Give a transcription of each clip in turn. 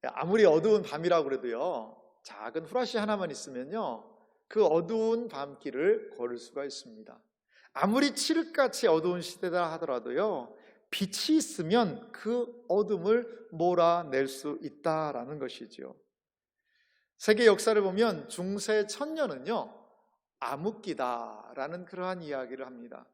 아무리 어두운 밤이라고 그래도요, 작은 후라시 하나만 있으면요, 그 어두운 밤길을 걸을 수가 있습니다. 아무리 칠흑같이 어두운 시대다 하더라도요, 빛이 있으면 그 어둠을 몰아낼 수 있다라는 것이죠. 세계 역사를 보면 중세 천년은요, 암흑기다라는 그러한 이야기를 합니다.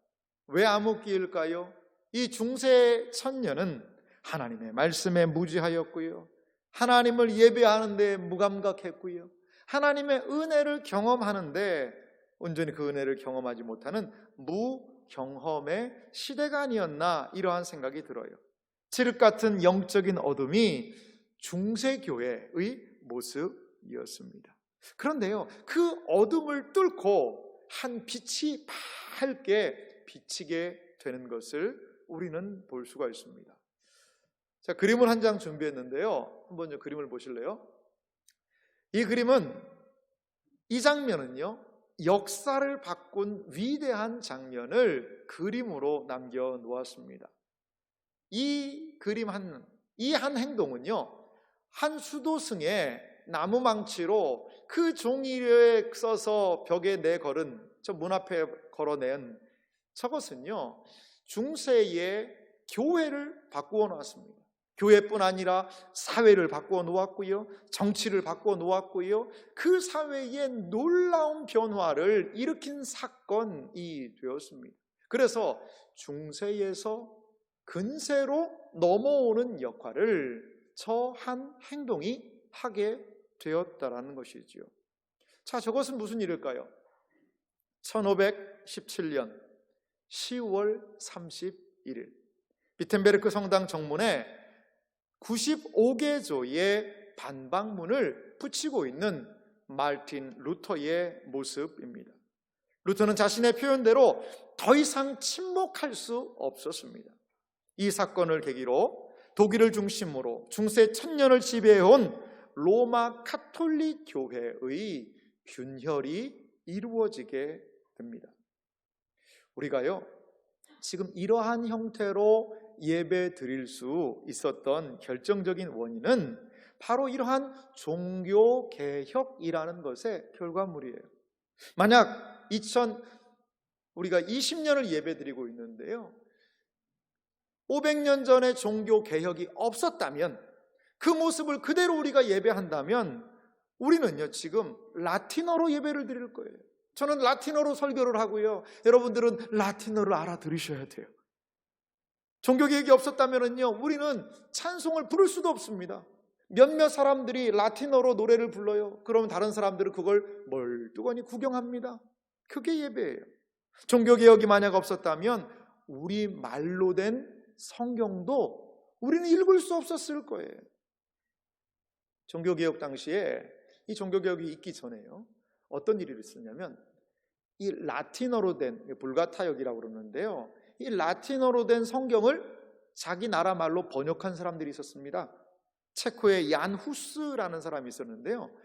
왜 암흑기일까요? 이 중세 천년은 하나님의 말씀에 무지하였고요, 하나님을 예배하는 데 무감각했고요, 하나님의 은혜를 경험하는데 온전히 그 은혜를 경험하지 못하는 무경험의 시대가 아니었나, 이러한 생각이 들어요. 칠흑 같은 영적인 어둠이 중세교회의 모습이었습니다. 그런데요, 그 어둠을 뚫고 한 빛이 밝게 비치게 되는 것을 우리는 볼 수가 있습니다. 자, 그림을 한 장 준비했는데요, 한번 그림을 보실래요? 이 그림은, 이 장면은요, 역사를 바꾼 위대한 장면을 그림으로 남겨놓았습니다. 이 한 행동은요, 한 수도승의 나무망치로 그 종이에 써서 벽에 내걸은, 저 문 앞에 걸어낸 저것은요, 중세의 교회를 바꾸어 놓았습니다. 교회뿐 아니라 사회를 바꾸어 놓았고요, 정치를 바꾸어 놓았고요, 그 사회에 놀라운 변화를 일으킨 사건이 되었습니다. 그래서 중세에서 근세로 넘어오는 역할을 저 한 행동이 하게 되었다라는 것이지요. 자, 저것은 무슨 일일까요? 1517년 10월 31일 비텐베르크 성당 정문에 95개조의 반박문을 붙이고 있는 마르틴 루터의 모습입니다. 루터는 자신의 표현대로 더 이상 침묵할 수 없었습니다. 이 사건을 계기로 독일을 중심으로 중세 천년을 지배해온 로마 카톨릭 교회의 균열이 이루어지게 됩니다. 우리가요, 지금 이러한 형태로 예배 드릴 수 있었던 결정적인 원인은 바로 이러한 종교개혁이라는 것의 결과물이에요. 만약 우리가 20년을 예배 드리고 있는데요, 500년 전에 종교개혁이 없었다면, 그 모습을 그대로 우리가 예배한다면 우리는요, 지금 라틴어로 예배를 드릴 거예요. 저는 라틴어로 설교를 하고요, 여러분들은 라틴어를 알아들으셔야 돼요. 종교개혁이 없었다면요, 우리는 찬송을 부를 수도 없습니다. 몇몇 사람들이 라틴어로 노래를 불러요. 그러면 다른 사람들은 그걸 멀뚱하니 구경합니다. 그게 예배예요. 종교개혁이 만약 없었다면 우리 말로 된 성경도 우리는 읽을 수 없었을 거예요. 종교개혁 당시에, 이 종교개혁이 있기 전에요, 어떤 일이 있었냐면, 이 라틴어로 된, 불가타역이라고 그러는데요, 이 라틴어로 된 성경을 자기 나라 말로 번역한 사람들이 있었습니다. 체코의 얀 후스라는 사람이 있었는데요,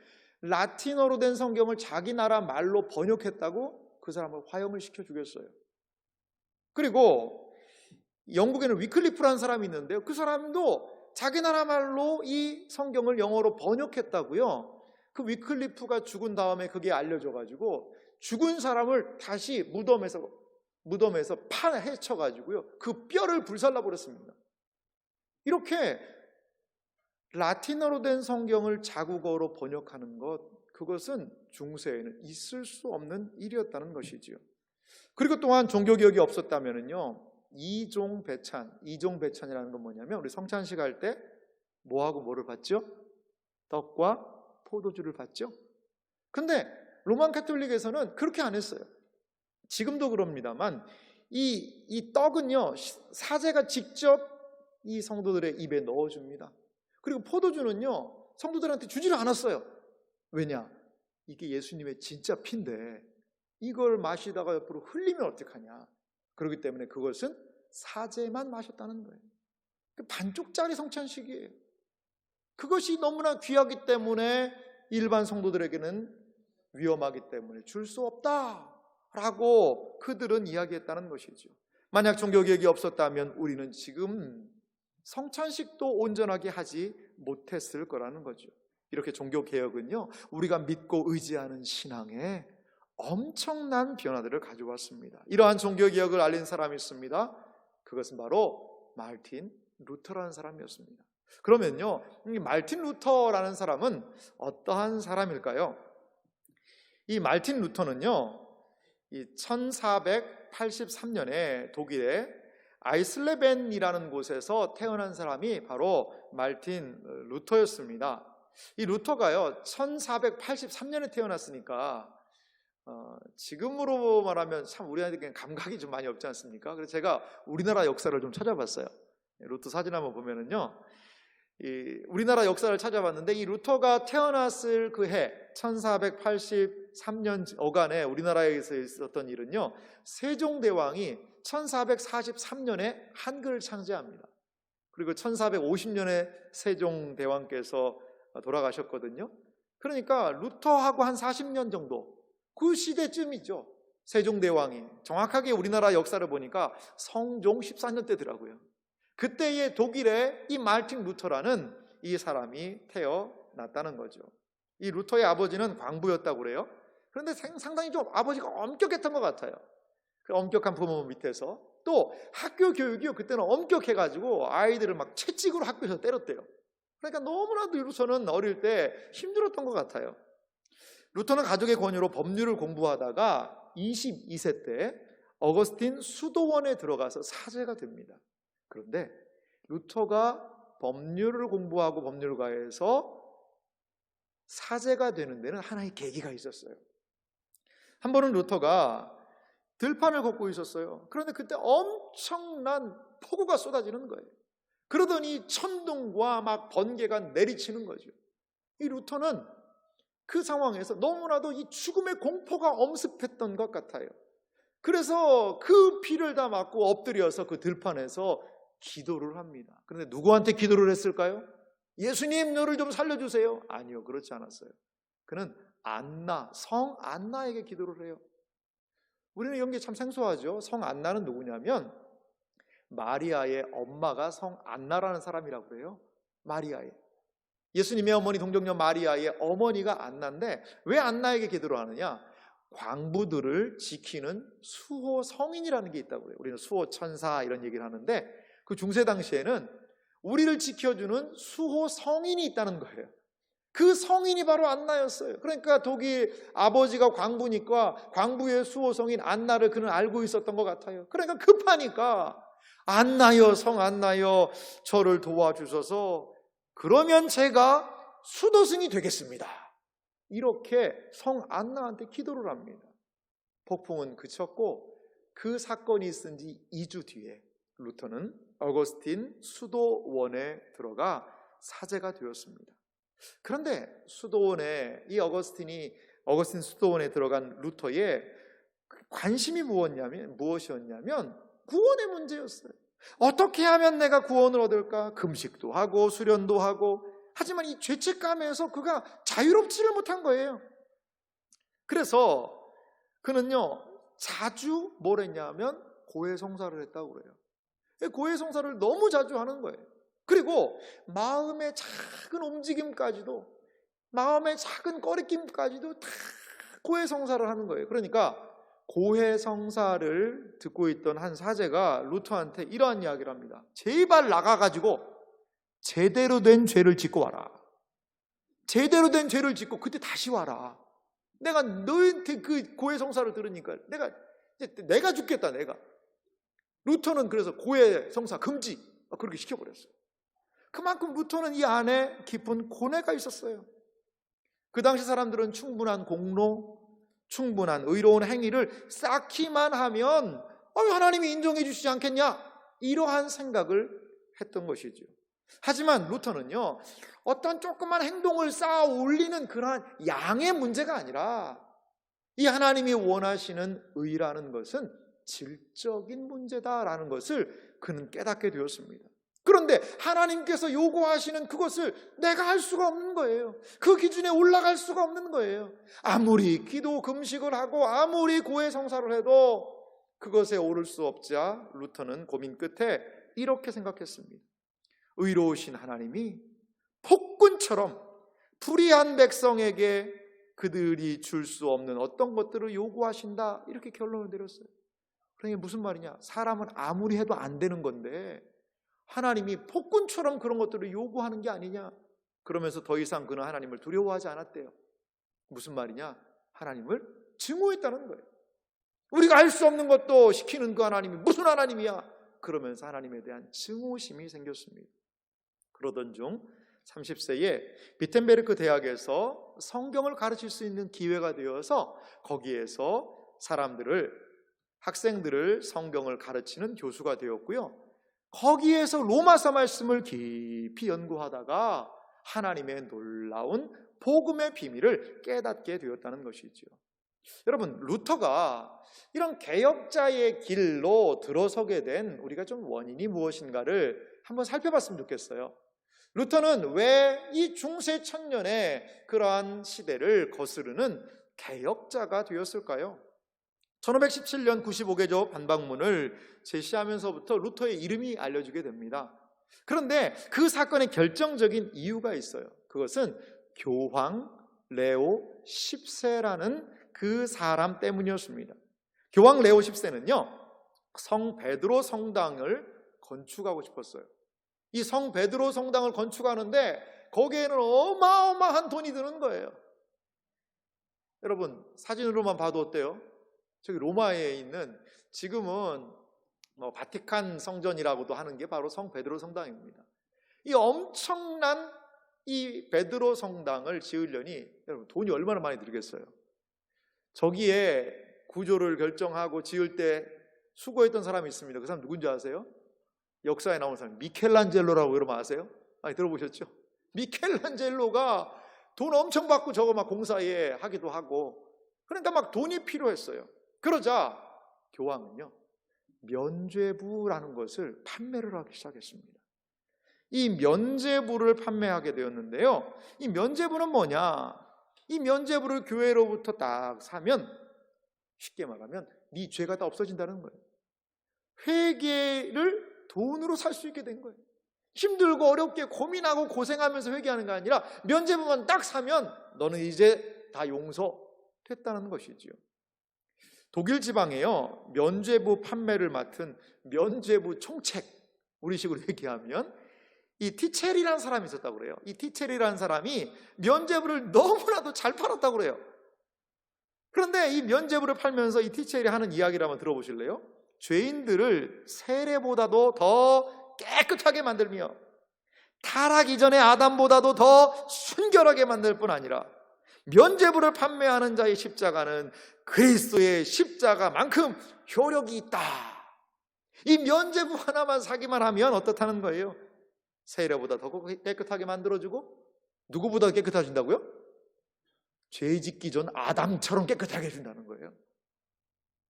라틴어로 된 성경을 자기 나라 말로 번역했다고 그 사람을 화형을 시켜 죽였어요. 그리고 영국에는 위클리프라는 사람이 있는데요, 그 사람도 자기 나라 말로 이 성경을 영어로 번역했다고요. 그 위클리프가 죽은 다음에 그게 알려져가지고 죽은 사람을 다시 무덤에서 파헤쳐가지고요, 그 뼈를 불살라버렸습니다. 이렇게 라틴어로 된 성경을 자국어로 번역하는 것, 그것은 중세에는 있을 수 없는 일이었다는 것이지요. 그리고 또한 종교개혁이 없었다면요, 이종배찬이라는 건 뭐냐면, 우리 성찬식 할 때 뭐하고 뭐를 받죠? 떡과 포도주를 받죠. 근데 로만 카톨릭에서는 그렇게 안 했어요. 지금도 그럽니다만, 이 떡은요, 사제가 직접 이 성도들의 입에 넣어줍니다. 그리고 포도주는요, 성도들한테 주지를 않았어요. 왜냐? 이게 예수님의 진짜 피인데 이걸 마시다가 옆으로 흘리면 어떡하냐. 그렇기 때문에 그것은 사제만 마셨다는 거예요. 반쪽짜리 성찬식이에요. 그것이 너무나 귀하기 때문에 일반 성도들에게는 위험하기 때문에 줄 수 없다라고 그들은 이야기했다는 것이죠. 만약 종교개혁이 없었다면 우리는 지금 성찬식도 온전하게 하지 못했을 거라는 거죠. 이렇게 종교개혁은요, 우리가 믿고 의지하는 신앙에 엄청난 변화들을 가져왔습니다. 이러한 종교개혁을 알린 사람이 있습니다. 그것은 바로 마르틴 루터라는 사람이었습니다. 그러면요, 이 마르틴 루터라는 사람은 어떠한 사람일까요? 이 마르틴 루터는요, 이 1483년에 독일의 아이슬레벤이라는 곳에서 태어난 사람이 바로 마르틴 루터였습니다. 이 루터가요, 1483년에 태어났으니까 지금으로 말하면 참 우리한테 감각이 좀 많이 없지 않습니까? 그래서 제가 우리나라 역사를 좀 찾아봤어요. 루터 사진 한번 보면은요, 이 우리나라 역사를 찾아봤는데, 이 루터가 태어났을 그 해 1483년 어간에 우리나라에서 있었던 일은요, 세종대왕이 1443년에 한글을 창제합니다. 그리고 1450년에 세종대왕께서 돌아가셨거든요. 그러니까 루터하고 한 40년 정도, 그 시대쯤이죠. 세종대왕이 정확하게 우리나라 역사를 보니까 성종 14년 때더라고요. 그때의 독일에 이 마르틴 루터라는 이 사람이 태어났다는 거죠. 이 루터의 아버지는 광부였다고 그래요. 그런데 상당히 좀 아버지가 엄격했던 것 같아요. 그 엄격한 부모 밑에서. 또 학교 교육이요, 그때는 엄격해가지고 아이들을 막 채찍으로 학교에서 때렸대요. 그러니까 너무나도 루터는 어릴 때 힘들었던 것 같아요. 루터는 가족의 권유로 법률을 공부하다가 22세 때 어거스틴 수도원에 들어가서 사제가 됩니다. 그런데 루터가 법률을 공부하고 법률가에서 사제가 되는 데는 하나의 계기가 있었어요. 한 번은 루터가 들판을 걷고 있었어요. 그런데 그때 엄청난 폭우가 쏟아지는 거예요. 그러더니 천둥과 막 번개가 내리치는 거죠. 이 루터는 그 상황에서 너무나도 이 죽음의 공포가 엄습했던 것 같아요. 그래서 그 피를 다 맞고 엎드려서 그 들판에서 기도를 합니다. 그런데 누구한테 기도를 했을까요? 예수님, 저를 좀 살려주세요. 아니요, 그렇지 않았어요. 그는 안나, 성 안나에게 기도를 해요. 우리는 이런 게 참 생소하죠. 성 안나는 누구냐면 마리아의 엄마가 성 안나라는 사람이라고 그래요. 마리아의, 예수님의 어머니 동정녀 마리아의 어머니가 안나인데, 왜 안나에게 기도를 하느냐? 광부들을 지키는 수호 성인이라는 게 있다고 해요. 우리는 수호 천사 이런 얘기를 하는데, 그 중세 당시에는 우리를 지켜주는 수호 성인이 있다는 거예요. 그 성인이 바로 안나였어요. 그러니까 독일 아버지가 광부니까 광부의 수호 성인 안나를 그는 알고 있었던 것 같아요. 그러니까 급하니까 안나여, 성 안나여, 저를 도와주셔서 그러면 제가 수도승이 되겠습니다. 이렇게 성 안나한테 기도를 합니다. 폭풍은 그쳤고 그 사건이 있은 지 2주 뒤에 루터는 어거스틴 수도원에 들어가 사제가 되었습니다. 그런데 수도원에, 이 어거스틴 수도원에 들어간 루터의 관심이 무엇이었냐면 구원의 문제였어요. 어떻게 하면 내가 구원을 얻을까? 금식도 하고 수련도 하고, 하지만 이 죄책감에서 그가 자유롭지를 못한 거예요. 그래서 그는요, 자주 뭘 했냐면 고해성사를 했다고 그래요. 고해성사를 너무 자주 하는 거예요. 그리고 마음의 작은 움직임까지도, 마음의 작은 꺼리낌까지도 다 고해성사를 하는 거예요. 그러니까 고해성사를 듣고 있던 한 사제가 루터한테 이러한 이야기를 합니다. 제발 나가가지고 제대로 된 죄를 짓고 와라. 제대로 된 죄를 짓고 그때 다시 와라. 내가 너한테 그 고해성사를 들으니까 내가 죽겠다, 내가. 루터는 그래서 고해성사 금지, 그렇게 시켜버렸어요. 그만큼 루터는 이 안에 깊은 고뇌가 있었어요. 그 당시 사람들은 충분한 공로, 충분한 의로운 행위를 쌓기만 하면 하나님이 인정해 주시지 않겠냐, 이러한 생각을 했던 것이죠. 하지만 루터는요, 어떤 조그만 행동을 쌓아 올리는 그러한 양의 문제가 아니라 이 하나님이 원하시는 의라는 것은 질적인 문제다라는 것을 그는 깨닫게 되었습니다. 그런데 하나님께서 요구하시는 그것을 내가 할 수가 없는 거예요. 그 기준에 올라갈 수가 없는 거예요. 아무리 기도 금식을 하고 아무리 고해성사를 해도 그것에 오를 수 없자 루터는 고민 끝에 이렇게 생각했습니다. 의로우신 하나님이 폭군처럼 불의한 백성에게 그들이 줄 수 없는 어떤 것들을 요구하신다, 이렇게 결론을 내렸어요. 그러니까 무슨 말이냐, 사람은 아무리 해도 안 되는 건데 하나님이 폭군처럼 그런 것들을 요구하는 게 아니냐. 그러면서 더 이상 그는 하나님을 두려워하지 않았대요. 무슨 말이냐, 하나님을 증오했다는 거예요. 우리가 알 수 없는 것도 시키는 그 하나님이 무슨 하나님이야, 그러면서 하나님에 대한 증오심이 생겼습니다. 그러던 중 30세에 비텐베르크 대학에서 성경을 가르칠 수 있는 기회가 되어서 거기에서 학생들을 성경을 가르치는 교수가 되었고요. 거기에서 로마서 말씀을 깊이 연구하다가 하나님의 놀라운 복음의 비밀을 깨닫게 되었다는 것이죠. 여러분, 루터가 이런 개혁자의 길로 들어서게 된 우리가 좀 원인이 무엇인가를 한번 살펴봤으면 좋겠어요. 루터는 왜 이 중세 천년의 그러한 시대를 거스르는 개혁자가 되었을까요? 1517년 95개조 반박문을 제시하면서부터 루터의 이름이 알려지게 됩니다. 그런데 그 사건의 결정적인 이유가 있어요. 그것은 교황 레오 10세라는 그 사람 때문이었습니다. 교황 레오 10세는요, 성 베드로 성당을 건축하고 싶었어요. 이 성 베드로 성당을 건축하는데 거기에는 어마어마한 돈이 드는 거예요. 여러분, 사진으로만 봐도 어때요? 저기 로마에 있는, 지금은 바티칸 성전이라고도 하는 게 바로 성 베드로 성당입니다. 이 엄청난 이 베드로 성당을 지으려니 여러분 돈이 얼마나 많이 들겠어요? 저기에 구조를 결정하고 지을 때 수고했던 사람이 있습니다. 그 사람 누군지 아세요? 역사에 나오는 사람, 미켈란젤로라고 여러분 아세요? 많이 들어보셨죠? 미켈란젤로가 돈 엄청 받고 저거 막 공사에 하기도 하고, 그러니까 막 돈이 필요했어요. 그러자 교황은요, 면죄부라는 것을 판매를 하기 시작했습니다. 이 면죄부를 판매하게 되었는데요, 이 면죄부는 뭐냐? 이 면죄부를 교회로부터 딱 사면, 쉽게 말하면 네 죄가 다 없어진다는 거예요. 회개를 돈으로 살 수 있게 된 거예요. 힘들고 어렵게 고민하고 고생하면서 회개하는 게 아니라 면죄부만 딱 사면 너는 이제 다 용서됐다는 것이지요. 독일 지방에요, 면죄부 판매를 맡은 면죄부 총책, 우리식으로 얘기하면 이 티체리라는 사람이 있었다고 그래요. 이 티체리라는 사람이 면죄부를 너무나도 잘 팔았다고 그래요. 그런데 이 면죄부를 팔면서 이 티체리 하는 이야기를 한번 들어보실래요? 죄인들을 세례보다도 더 깨끗하게 만들며 타락 이전의 아담보다도 더 순결하게 만들 뿐 아니라 면죄부를 판매하는 자의 십자가는 그리스도의 십자가만큼 효력이 있다. 이 면죄부 하나만 사기만 하면 어떻다는 거예요? 세례보다 더 깨끗하게 만들어주고, 누구보다 깨끗해진다고요? 죄 짓기 전 아담처럼 깨끗하게 해준다는 거예요.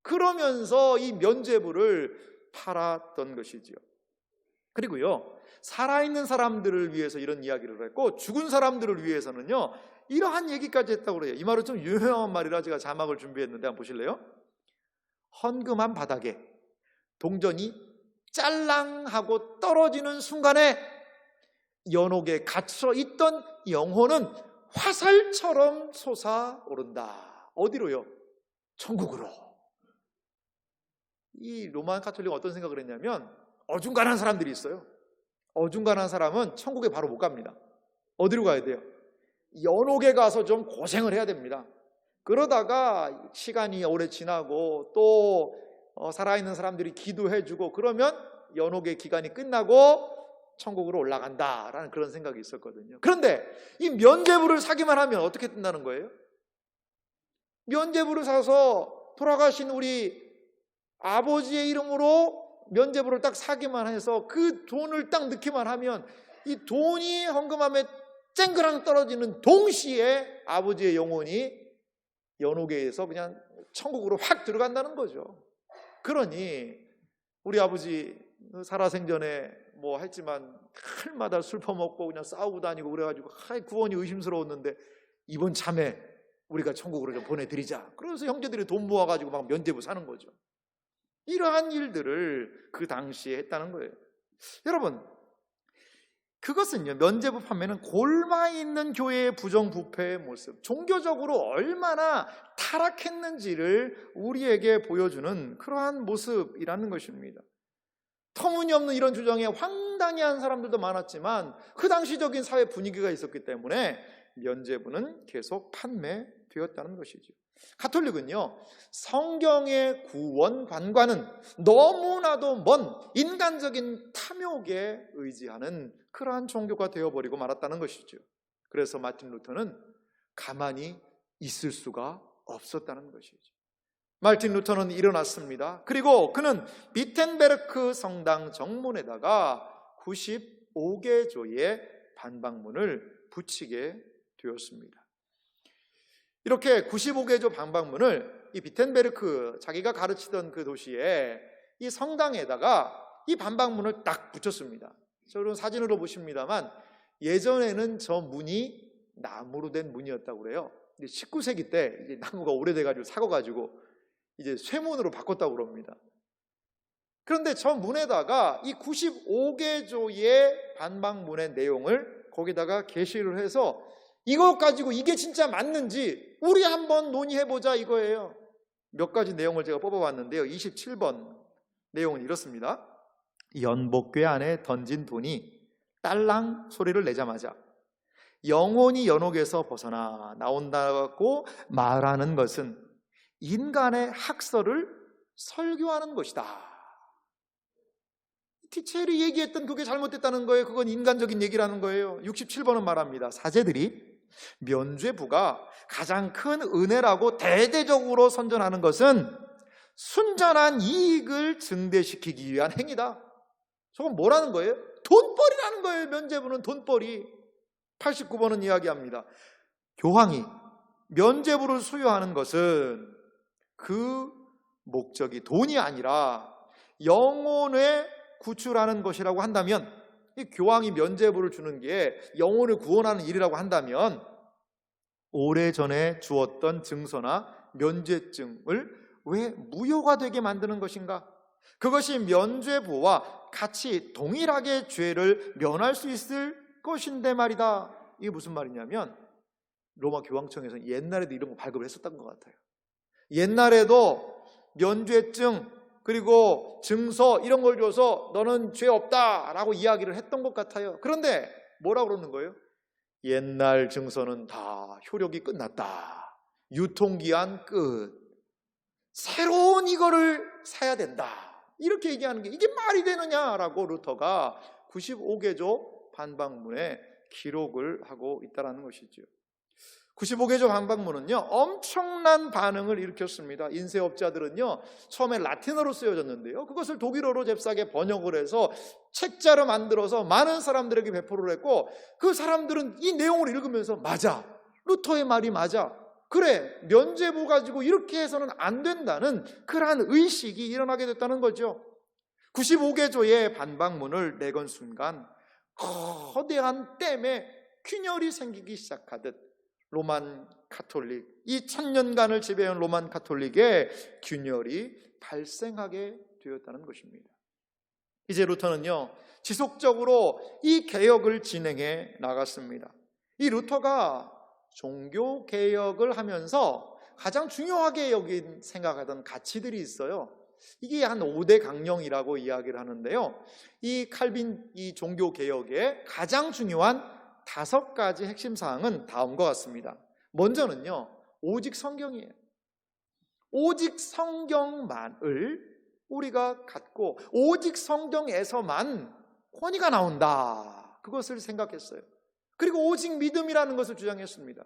그러면서 이 면죄부를 팔았던 것이지요. 그리고요, 살아있는 사람들을 위해서 이런 이야기를 했고, 죽은 사람들을 위해서는요, 이러한 얘기까지 했다고 그래요. 이 말은 좀 유명한 말이라 제가 자막을 준비했는데 한번 보실래요? 헌금한 바닥에 동전이 짤랑하고 떨어지는 순간에 연옥에 갇혀 있던 영혼은 화살처럼 솟아오른다. 어디로요? 천국으로. 이 로마 가톨릭은 어떤 생각을 했냐면, 어중간한 사람들이 있어요. 어중간한 사람은 천국에 바로 못 갑니다. 어디로 가야 돼요? 연옥에 가서 좀 고생을 해야 됩니다. 그러다가 시간이 오래 지나고 또 살아있는 사람들이 기도해주고 그러면 연옥의 기간이 끝나고 천국으로 올라간다라는 그런 생각이 있었거든요. 그런데 이 면죄부를 사기만 하면 어떻게 된다는 거예요? 면죄부를 사서 돌아가신 우리 아버지의 이름으로 면죄부를 딱 사기만 해서 그 돈을 딱 넣기만 하면 이 돈이 헌금함에 쨍그랑 떨어지는 동시에 아버지의 영혼이 연옥에서 그냥 천국으로 확 들어간다는 거죠. 그러니 우리 아버지 살아생전에 뭐 했지만 칼마다 술 퍼먹고 그냥 싸우고 다니고 그래가지고 구원이 의심스러웠는데 이번 참에 우리가 천국으로 좀 보내드리자. 그래서 형제들이 돈 모아가지고 막 면죄부 사는 거죠. 이러한 일들을 그 당시에 했다는 거예요. 여러분, 그것은요, 면죄부 판매는 골마 있는 교회의 부정부패의 모습, 종교적으로 얼마나 타락했는지를 우리에게 보여주는 그러한 모습이라는 것입니다. 터무니없는 이런 주장에 황당해한 사람들도 많았지만 그 당시적인 사회 분위기가 있었기 때문에 면죄부는 계속 판매되었다는 것이죠. 가톨릭은요, 성경의 구원관과는 너무나도 먼 인간적인 탐욕에 의지하는 그러한 종교가 되어버리고 말았다는 것이죠. 그래서 마틴 루터는 가만히 있을 수가 없었다는 것이죠. 마틴 루터는 일어났습니다. 그리고 그는 비텐베르크 성당 정문에다가 95개조의 반박문을 붙이게 되었습니다. 이렇게 95개조 반박문을 이 비텐베르크, 자기가 가르치던 그 도시에 이 성당에다가 이 반박문을 딱 붙였습니다. 저는 사진으로 보십니다만 예전에는 저 문이 나무로 된 문이었다고 그래요. 19세기 때 이제 나무가 오래돼가지고 삭아가지고 이제 쇠문으로 바꿨다고 그럽니다. 그런데 저 문에다가 이 95개조의 반박문의 내용을 거기다가 게시를 해서 이것 가지고 이게 진짜 맞는지 우리 한번 논의해보자 이거예요. 몇 가지 내용을 제가 뽑아봤는데요. 27번 내용은 이렇습니다. 연복궤 안에 던진 돈이 딸랑 소리를 내자마자 영혼이 연옥에서 벗어나 나온다고 말하는 것은 인간의 학설을 설교하는 것이다. 티체르이 얘기했던 그게 잘못됐다는 거예요. 그건 인간적인 얘기라는 거예요. 67번은 말합니다. 사제들이 면죄부가 가장 큰 은혜라고 대대적으로 선전하는 것은 순전한 이익을 증대시키기 위한 행위다. 저건 뭐라는 거예요? 돈벌이라는 거예요. 면죄부는 돈벌이. 89번은 이야기합니다. 교황이 면죄부를 수여하는 것은 그 목적이 돈이 아니라 영혼을 구출하는 것이라고 한다면, 이 교황이 면죄부를 주는 게 영혼을 구원하는 일이라고 한다면 오래전에 주었던 증서나 면죄증을 왜 무효가 되게 만드는 것인가? 그것이 면죄부와 같이 동일하게 죄를 면할 수 있을 것인데 말이다. 이게 무슨 말이냐면 로마 교황청에서 옛날에도 이런 거 발급을 했었던 것 같아요. 옛날에도 면죄증 그리고 증서 이런 걸 줘서 너는 죄 없다라고 이야기를 했던 것 같아요. 그런데 뭐라고 그러는 거예요? 옛날 증서는 다 효력이 끝났다. 유통기한 끝. 새로운 이거를 사야 된다. 이렇게 얘기하는 게 이게 말이 되느냐라고 루터가 95개조 반박문에 기록을 하고 있다는 것이죠. 95개조 반박문은요 엄청난 반응을 일으켰습니다. 인쇄업자들은요 처음에 라틴어로 쓰여졌는데요, 그것을 독일어로 잽싸게 번역을 해서 책자로 만들어서 많은 사람들에게 배포를 했고, 그 사람들은 이 내용을 읽으면서 맞아, 루터의 말이 맞아, 그래, 면죄부 가지고 이렇게 해서는 안 된다는 그러한 의식이 일어나게 됐다는 거죠. 95개조의 반박문을 내건 순간 거대한 댐에 균열이 생기기 시작하듯 로만 가톨릭, 이 1000년간을 지배해온 로만 가톨릭의 균열이 발생하게 되었다는 것입니다. 이제 루터는요 지속적으로 이 개혁을 진행해 나갔습니다. 이 루터가 종교 개혁을 하면서 가장 중요하게 생각하던 가치들이 있어요. 이게 한 5대 강령이라고 이야기를 하는데요, 이 칼빈 이 종교 개혁의 가장 중요한 5가지 핵심 사항은 다음과 같습니다. 먼저는요 오직 성경이에요. 오직 성경만을 우리가 갖고 오직 성경에서만 권위가 나온다, 그것을 생각했어요. 그리고 오직 믿음이라는 것을 주장했습니다.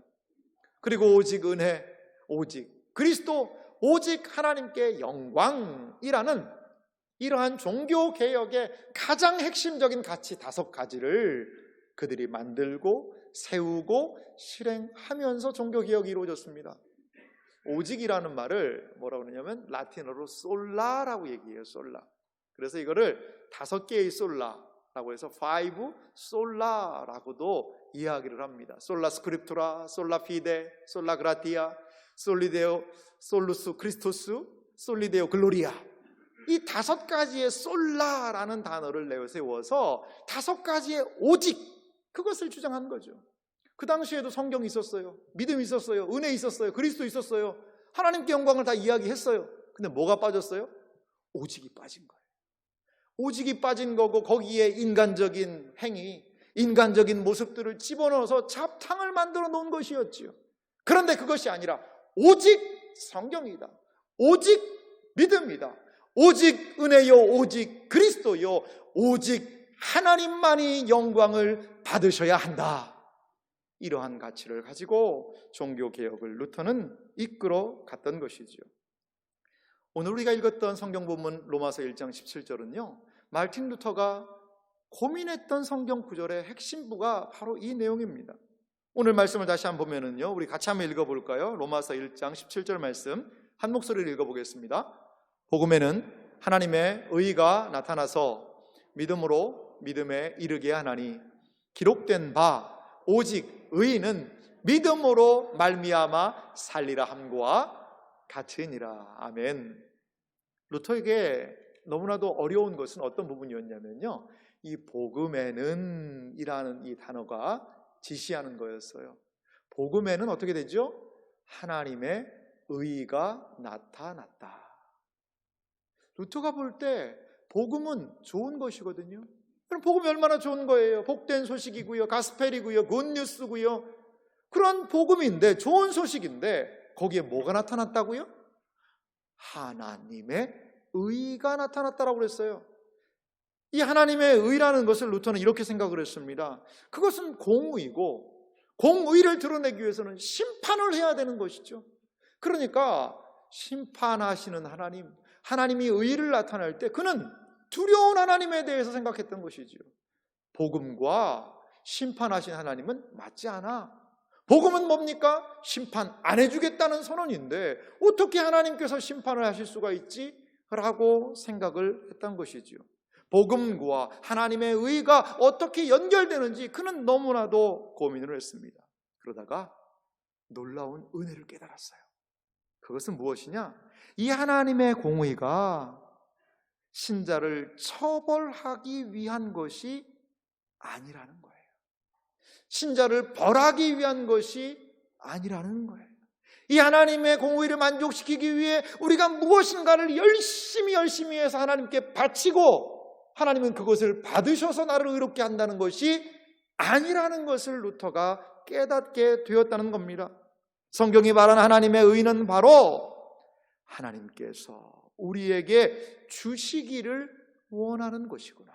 그리고 오직 은혜, 오직 그리스도, 오직 하나님께 영광이라는 이러한 종교개혁의 가장 핵심적인 가치 5가지를 그들이 만들고 세우고 실행하면서 종교개혁이 이루어졌습니다. 오직이라는 말을 뭐라고 그러냐면 라틴어로 솔라라고 얘기해요. 솔라. 그래서 이거를 5개의 솔라라고 해서 5 솔라라고도 이야기를 합니다. 솔라 스크립투라, 솔라 피데, 솔라 그라티아, 솔리데오 솔루스 크리스토스, 솔리데오 글로리아. 이 5가지의 솔라라는 단어를 내세워서 5가지의 오직, 그것을 주장한 거죠. 그 당시에도 성경이 있었어요. 믿음이 있었어요. 은혜 있었어요. 그리스도 있었어요. 하나님께 영광을 다 이야기했어요. 근데 뭐가 빠졌어요? 오직이 빠진 거예요. 오직이 빠진 거고, 거기에 인간적인 행위, 인간적인 모습들을 집어넣어서 잡탕을 만들어 놓은 것이었지요. 그런데 그것이 아니라 오직 성경이다, 오직 믿음이다, 오직 은혜요, 오직 그리스도요, 오직 하나님만이 영광을 받으셔야 한다. 이러한 가치를 가지고 종교개혁을 루터는 이끌어 갔던 것이죠. 오늘 우리가 읽었던 성경 본문 로마서 1장 17절은요, 마르틴 루터가 고민했던 성경 구절의 핵심부가 바로 이 내용입니다. 오늘 말씀을 다시 한번 보면은요, 우리 같이 한번 읽어볼까요? 로마서 1장 17절 말씀 한 목소리를 읽어보겠습니다. 복음에는 하나님의 의가 나타나서 믿음으로 믿음에 이르게 하나니 기록된 바 오직 의인은 믿음으로 말미암아 살리라 함과 같으니라. 아멘. 루터에게 너무나도 어려운 것은 어떤 부분이었냐면요, 이 복음에는 이라는 이 단어가 지시하는 거였어요. 복음에는 어떻게 되죠? 하나님의 의가 나타났다. 루터가 볼 때 복음은 좋은 것이거든요. 그럼 복음이 얼마나 좋은 거예요? 복된 소식이고요, 가스펠이고요, 굿뉴스고요. 그런 복음인데, 좋은 소식인데 거기에 뭐가 나타났다고요? 하나님의 의가 나타났다라고 그랬어요. 이 하나님의 의라는 것을 루터는 이렇게 생각을 했습니다. 그것은 공의고, 공의를 드러내기 위해서는 심판을 해야 되는 것이죠. 그러니까 심판하시는 하나님, 하나님이 의를 나타낼 때 그는 두려운 하나님에 대해서 생각했던 것이죠. 복음과 심판하신 하나님은 맞지 않아. 복음은 뭡니까? 심판 안 해주겠다는 선언인데 어떻게 하나님께서 심판을 하실 수가 있지? 라고 생각을 했던 것이죠. 복음과 하나님의 의가 어떻게 연결되는지 그는 너무나도 고민을 했습니다. 그러다가 놀라운 은혜를 깨달았어요. 그것은 무엇이냐? 이 하나님의 공의가 신자를 처벌하기 위한 것이 아니라는 거예요. 신자를 벌하기 위한 것이 아니라는 거예요. 이 하나님의 공의를 만족시키기 위해 우리가 무엇인가를 열심히 해서 하나님께 바치고 하나님은 그것을 받으셔서 나를 의롭게 한다는 것이 아니라는 것을 루터가 깨닫게 되었다는 겁니다. 성경이 말하는 하나님의 의는 바로 하나님께서 우리에게 주시기를 원하는 것이구나.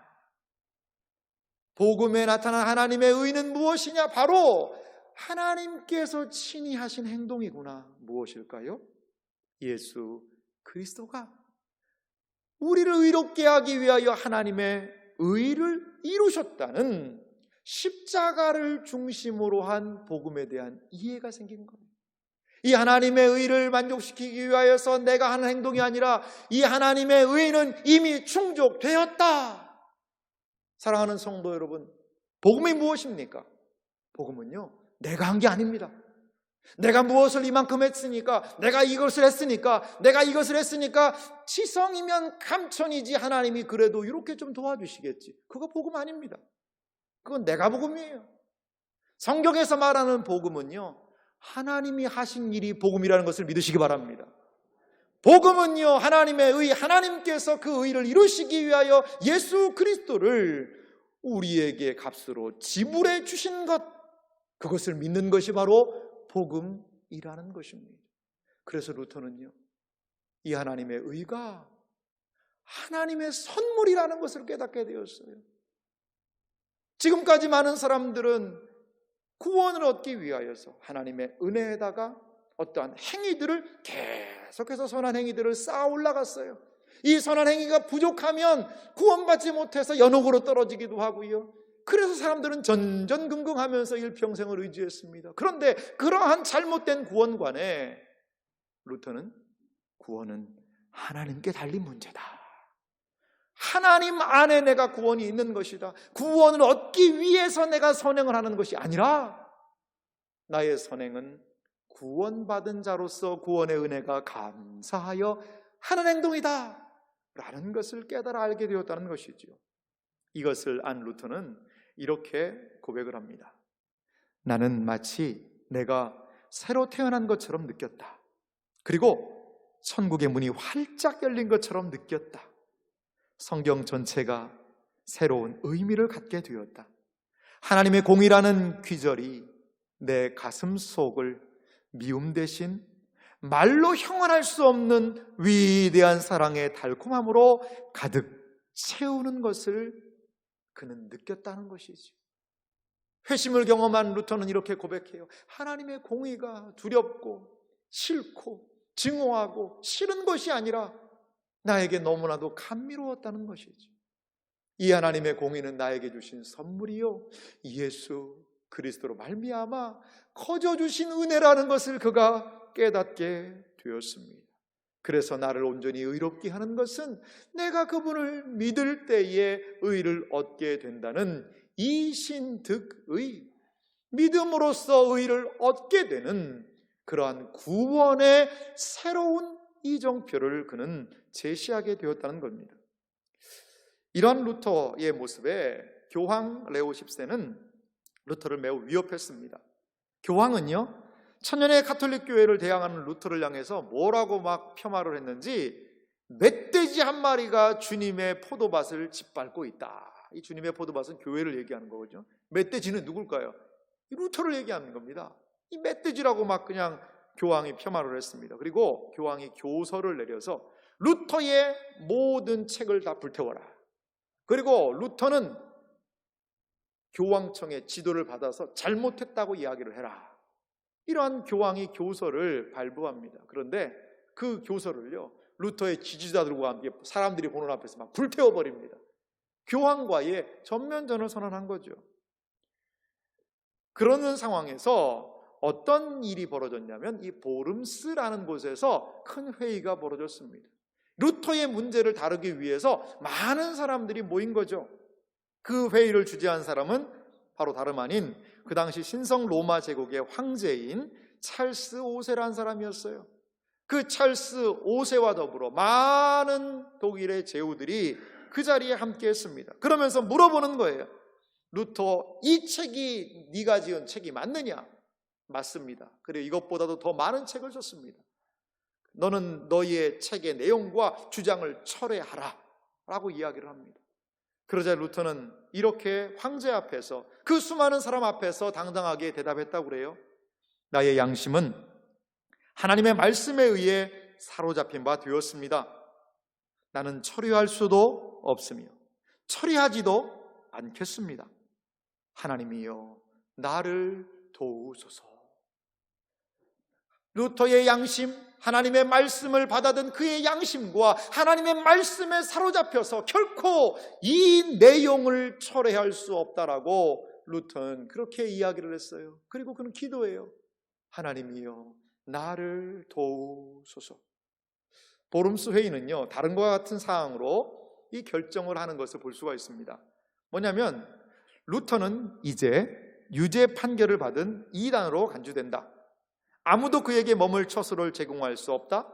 복음에 나타난 하나님의 의는 무엇이냐? 바로 하나님께서 친히 하신 행동이구나. 무엇일까요? 예수 그리스도가 우리를 의롭게 하기 위하여 하나님의 의를 이루셨다는 십자가를 중심으로 한 복음에 대한 이해가 생긴 거예요. 이 하나님의 의를 만족시키기 위하여서 내가 하는 행동이 아니라 이 하나님의 의는 이미 충족되었다. 사랑하는 성도 여러분, 복음이 무엇입니까? 복음은요, 내가 한 게 아닙니다. 내가 무엇을 이만큼 했으니까, 내가 이것을 했으니까 치성이면 감천이지 하나님이 그래도 이렇게 좀 도와주시겠지. 그거 복음 아닙니다. 그건 내가 복음이에요. 성경에서 말하는 복음은요, 하나님이 하신 일이 복음이라는 것을 믿으시기 바랍니다. 복음은요, 하나님의 의, 하나님께서 그 의를 이루시기 위하여 예수 그리스도를 우리에게 값으로 지불해 주신 것, 그것을 믿는 것이 바로 복음이라는 것입니다. 그래서 루터는요, 이 하나님의 의가 하나님의 선물이라는 것을 깨닫게 되었어요. 지금까지 많은 사람들은 구원을 얻기 위하여서 하나님의 은혜에다가 어떠한 행위들을 계속해서 선한 행위들을 쌓아 올라갔어요. 이 선한 행위가 부족하면 구원받지 못해서 연옥으로 떨어지기도 하고요. 그래서 사람들은 전전긍긍하면서 일평생을 의지했습니다. 그런데 그러한 잘못된 구원관에 루터는 구원은 하나님께 달린 문제다. 하나님 안에 내가 구원이 있는 것이다. 구원을 얻기 위해서 내가 선행을 하는 것이 아니라 나의 선행은 구원받은 자로서 구원의 은혜가 감사하여 하는 행동이다. 라는 것을 깨달아 알게 되었다는 것이지요. 이것을 안 루터는 이렇게 고백을 합니다. 나는 마치 내가 새로 태어난 것처럼 느꼈다. 그리고 천국의 문이 활짝 열린 것처럼 느꼈다. 성경 전체가 새로운 의미를 갖게 되었다. 하나님의 공의라는 귀절이 내 가슴 속을 미움 대신 말로 형언할 수 없는 위대한 사랑의 달콤함으로 가득 채우는 것을 그는 느꼈다는 것이지. 회심을 경험한 루터는 이렇게 고백해요. 하나님의 공의가 두렵고 싫고 증오하고 싫은 것이 아니라 나에게 너무나도 감미로웠다는 것이지. 이 하나님의 공의는 나에게 주신 선물이요 예수 그리스도로 말미암아 커져 주신 은혜라는 것을 그가 깨닫게 되었습니다. 그래서 나를 온전히 의롭게 하는 것은 내가 그분을 믿을 때에 의를 얻게 된다는 이신득의, 믿음으로써 의를 얻게 되는 그러한 구원의 새로운 이정표를 그는 제시하게 되었다는 겁니다. 이러한 루터의 모습에 교황 레오 10세는 루터를 매우 위협했습니다. 교황은요, 천년의 가톨릭 교회를 대항하는 루터를 향해서 뭐라고 막 폄하를 했는지, 멧돼지 한 마리가 주님의 포도밭을 짓밟고 있다. 이 주님의 포도밭은 교회를 얘기하는 거거든요. 멧돼지는 누굴까요? 이 루터를 얘기하는 겁니다. 이 멧돼지라고 막 그냥 교황이 폄하를 했습니다. 그리고 교황이 교서를 내려서 루터의 모든 책을 다 불태워라. 그리고 루터는 교황청의 지도를 받아서 잘못했다고 이야기를 해라. 이러한 교황이 교서를 발부합니다. 그런데 그 교서를요, 루터의 지지자들과 함께 사람들이 보는 앞에서 막 불태워버립니다. 교황과의 전면전을 선언한 거죠. 그러는 상황에서 어떤 일이 벌어졌냐면 이 보름스라는 곳에서 큰 회의가 벌어졌습니다. 루터의 문제를 다루기 위해서 많은 사람들이 모인 거죠. 그 회의를 주재한 사람은 바로 다름 아닌 그 당시 신성 로마 제국의 황제인 찰스 5세라는 사람이었어요. 그 찰스 5세와 더불어 많은 독일의 제후들이 그 자리에 함께 했습니다. 그러면서 물어보는 거예요. 루터, 이 책이 네가 지은 책이 맞느냐? 맞습니다. 그리고 이것보다도 더 많은 책을 썼습니다. 너는 너희의 책의 내용과 주장을 철회하라 라고 이야기를 합니다. 그러자 루터는 이렇게 황제 앞에서, 그 수많은 사람 앞에서 당당하게 대답했다고 그래요. 나의 양심은 하나님의 말씀에 의해 사로잡힌 바 되었습니다. 나는 처리할 수도 없으며 처리하지도 않겠습니다. 하나님이여 나를 도우소서. 루터의 양심, 하나님의 말씀을 받아든 그의 양심과 하나님의 말씀에 사로잡혀서 결코 이 내용을 철회할 수 없다라고 루터는 그렇게 이야기를 했어요. 그리고 그는 기도해요. 하나님이여 나를 도우소서. 보름스 회의는요, 다른 것과 같은 사항으로 이 결정을 하는 것을 볼 수가 있습니다. 뭐냐면 루터는 이제 유죄 판결을 받은 이단으로 간주된다. 아무도 그에게 머물 처소를 제공할 수 없다.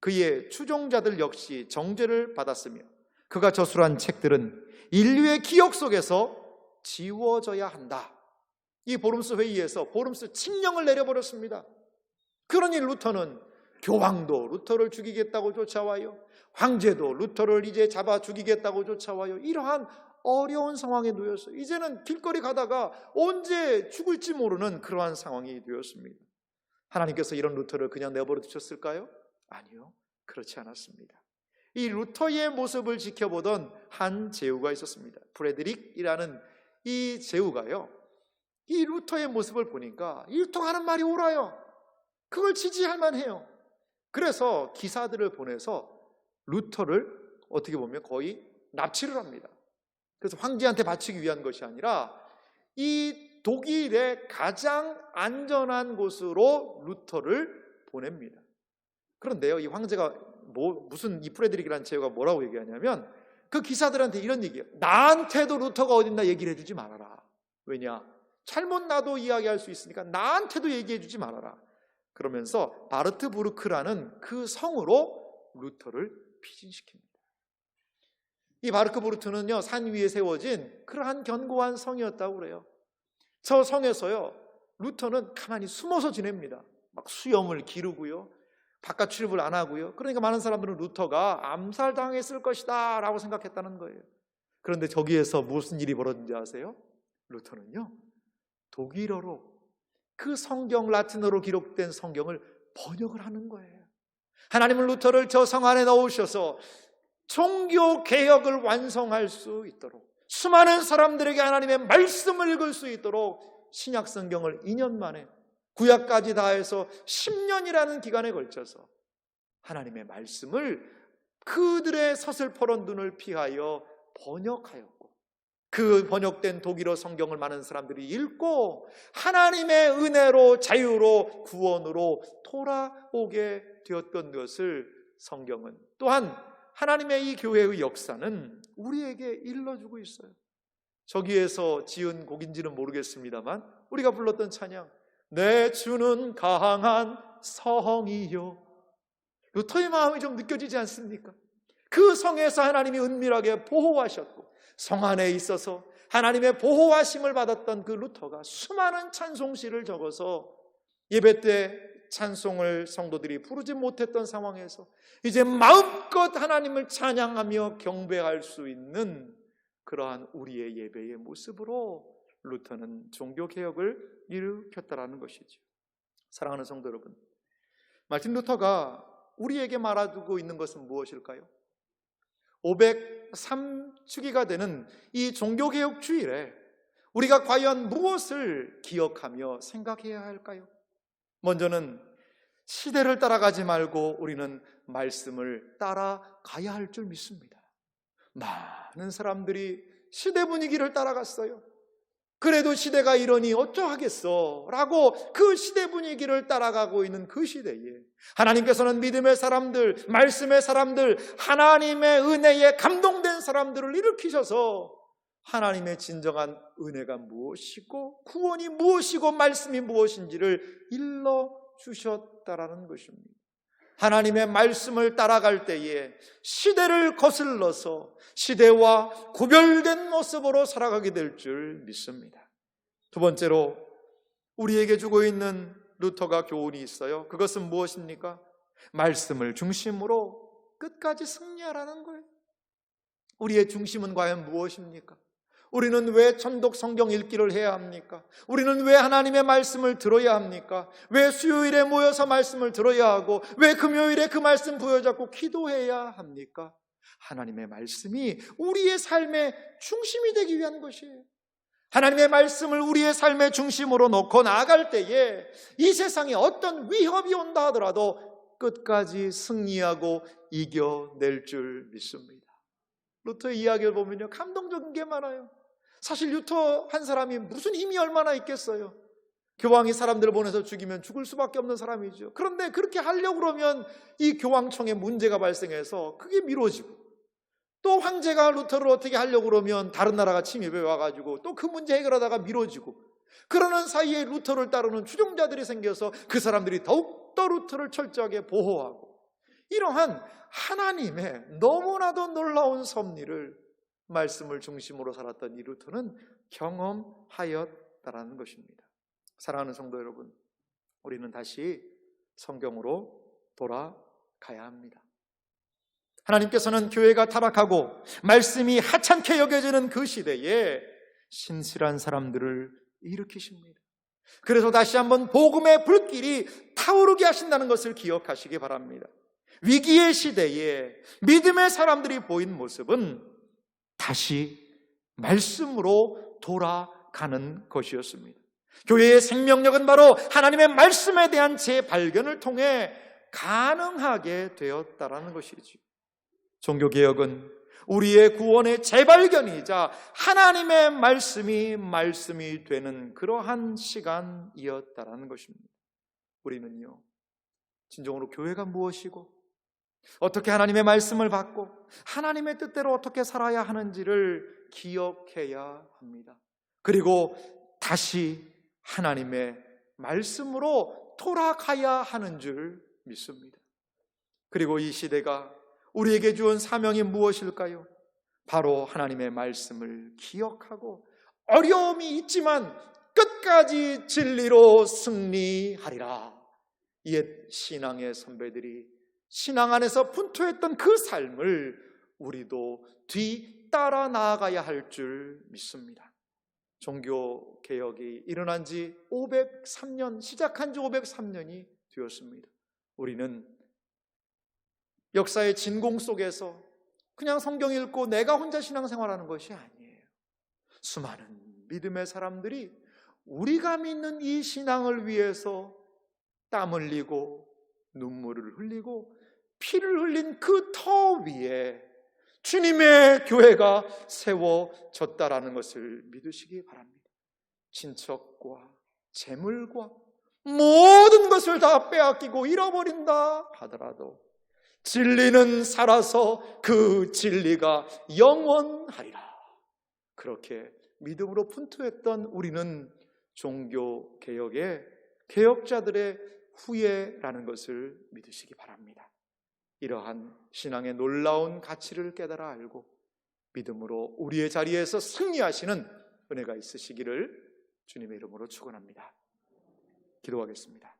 그의 추종자들 역시 정죄를 받았으며 그가 저술한 책들은 인류의 기억 속에서 지워져야 한다. 이 보름스 회의에서 보름스 칙령을 내려버렸습니다. 그러니 루터는 교황도 루터를 죽이겠다고 쫓아와요. 황제도 루터를 이제 잡아 죽이겠다고 쫓아와요. 이러한 어려운 상황에 놓였어요. 이제는 길거리 가다가 언제 죽을지 모르는 그러한 상황이 되었습니다. 하나님께서 이런 루터를 그냥 내버려 두셨을까요? 아니요, 그렇지 않았습니다. 이 루터의 모습을 지켜보던 한 제후가 있었습니다. 프레드릭이라는 이 제후가요, 이 루터의 모습을 보니까 이 루터가 하는 말이 옳아요. 그걸 지지할 만해요. 그래서 기사들을 보내서 루터를 어떻게 보면 거의 납치를 합니다. 그래서 황제한테 바치기 위한 것이 아니라 이 독일의 가장 안전한 곳으로 루터를 보냅니다. 그런데요, 이 황제가 무슨 이 프레드릭이라는 제후가 뭐라고 얘기하냐면 그 기사들한테 이런 얘기예요. 나한테도 루터가 어딨나 얘기를 해주지 말아라. 왜냐? 잘못 나도 이야기할 수 있으니까 나한테도 얘기해주지 말아라. 그러면서 바르트부르크라는 그 성으로 루터를 피신시킵니다. 이 바르크부르트는요, 산 위에 세워진 그러한 견고한 성이었다고 그래요. 저 성에서요, 루터는 가만히 숨어서 지냅니다. 막 수염을 기르고요, 바깥 출입을 안 하고요. 그러니까 많은 사람들은 루터가 암살당했을 것이다 라고 생각했다는 거예요. 그런데 저기에서 무슨 일이 벌어진지 아세요? 루터는요, 독일어로 그 성경, 라틴어로 기록된 성경을 번역을 하는 거예요. 하나님은 루터를 저 성 안에 넣으셔서 종교 개혁을 완성할 수 있도록, 수많은 사람들에게 하나님의 말씀을 읽을 수 있도록 신약 성경을 2년 만에, 구약까지 다 해서 10년이라는 기간에 걸쳐서 하나님의 말씀을 그들의 서슬퍼런 눈을 피하여 번역하였고, 그 번역된 독일어 성경을 많은 사람들이 읽고 하나님의 은혜로, 자유로, 구원으로 돌아오게 되었던 것을 성경은, 또한 하나님의 이 교회의 역사는 우리에게 일러주고 있어요. 저기에서 지은 곡인지는 모르겠습니다만 우리가 불렀던 찬양, 내 주는 강한 성이요. 루터의 마음이 좀 느껴지지 않습니까? 그 성에서 하나님이 은밀하게 보호하셨고, 성 안에 있어서 하나님의 보호하심을 받았던 그 루터가 수많은 찬송시를 적어서 예배 때 찬송을 성도들이 부르지 못했던 상황에서 이제 마음껏 하나님을 찬양하며 경배할 수 있는 그러한 우리의 예배의 모습으로 루터는 종교개혁을 일으켰다라는 것이죠. 사랑하는 성도 여러분, 마틴 루터가 우리에게 말해두고 있는 것은 무엇일까요? 503주기가 되는 이 종교개혁 주일에 우리가 과연 무엇을 기억하며 생각해야 할까요? 먼저는 시대를 따라가지 말고 우리는 말씀을 따라가야 할 줄 믿습니다. 많은 사람들이 시대 분위기를 따라갔어요. 그래도 시대가 이러니 어쩌하겠어 라고 그 시대 분위기를 따라가고 있는 그 시대에 하나님께서는 믿음의 사람들, 말씀의 사람들, 하나님의 은혜에 감동된 사람들을 일으키셔서 하나님의 진정한 은혜가 무엇이고 구원이 무엇이고 말씀이 무엇인지를 일러주셨다라는 것입니다. 하나님의 말씀을 따라갈 때에 시대를 거슬러서 시대와 구별된 모습으로 살아가게 될 줄 믿습니다. 두 번째로 우리에게 주고 있는 루터가 교훈이 있어요. 그것은 무엇입니까? 말씀을 중심으로 끝까지 승리하라는 거예요. 우리의 중심은 과연 무엇입니까? 우리는 왜 천독 성경 읽기를 해야 합니까? 우리는 왜 하나님의 말씀을 들어야 합니까? 왜 수요일에 모여서 말씀을 들어야 하고 왜 금요일에 그 말씀 부여잡고 기도해야 합니까? 하나님의 말씀이 우리의 삶의 중심이 되기 위한 것이에요. 하나님의 말씀을 우리의 삶의 중심으로 놓고 나아갈 때에 이 세상에 어떤 위협이 온다 하더라도 끝까지 승리하고 이겨낼 줄 믿습니다. 루터의 이야기를 보면요, 감동적인 게 많아요. 사실 루터 한 사람이 무슨 힘이 얼마나 있겠어요. 교황이 사람들을 보내서 죽이면 죽을 수밖에 없는 사람이죠. 그런데 그렇게 하려고 그러면 이 교황청에 문제가 발생해서 그게 미뤄지고, 또 황제가 루터를 어떻게 하려고 그러면 다른 나라가 침입해 와가지고 또 그 문제 해결하다가 미뤄지고, 그러는 사이에 루터를 따르는 추종자들이 생겨서 그 사람들이 더욱더 루터를 철저하게 보호하고, 이러한 하나님의 너무나도 놀라운 섭리를 말씀을 중심으로 살았던 이 루터는 경험하였다라는 것입니다. 사랑하는 성도 여러분, 우리는 다시 성경으로 돌아가야 합니다. 하나님께서는 교회가 타락하고 말씀이 하찮게 여겨지는 그 시대에 신실한 사람들을 일으키십니다. 그래서 다시 한번 복음의 불길이 타오르게 하신다는 것을 기억하시기 바랍니다. 위기의 시대에 믿음의 사람들이 보인 모습은 다시 말씀으로 돌아가는 것이었습니다. 교회의 생명력은 바로 하나님의 말씀에 대한 재발견을 통해 가능하게 되었다라는 것이죠. 종교개혁은 우리의 구원의 재발견이자 하나님의 말씀이 되는 그러한 시간이었다라는 것입니다. 우리는요, 진정으로 교회가 무엇이고 어떻게 하나님의 말씀을 받고 하나님의 뜻대로 어떻게 살아야 하는지를 기억해야 합니다. 그리고 다시 하나님의 말씀으로 돌아가야 하는 줄 믿습니다. 그리고 이 시대가 우리에게 주은 사명이 무엇일까요? 바로 하나님의 말씀을 기억하고 어려움이 있지만 끝까지 진리로 승리하리라. 옛 신앙의 선배들이 신앙 안에서 분투했던 그 삶을 우리도 뒤따라 나아가야 할 줄 믿습니다. 종교개혁이 일어난 지 503년, 시작한 지 503년이 되었습니다. 우리는 역사의 진공 속에서 그냥 성경 읽고 내가 혼자 신앙생활하는 것이 아니에요. 수많은 믿음의 사람들이 우리가 믿는 이 신앙을 위해서 땀 흘리고 눈물을 흘리고 피를 흘린 그 터 위에 주님의 교회가 세워졌다라는 것을 믿으시기 바랍니다. 친척과 재물과 모든 것을 다 빼앗기고 잃어버린다 하더라도 진리는 살아서 그 진리가 영원하리라. 그렇게 믿음으로 분투했던 우리는 종교개혁의 개혁자들의 후예라는 것을 믿으시기 바랍니다. 이러한 신앙의 놀라운 가치를 깨달아 알고 믿음으로 우리의 자리에서 승리하시는 은혜가 있으시기를 주님의 이름으로 축원합니다. 기도하겠습니다.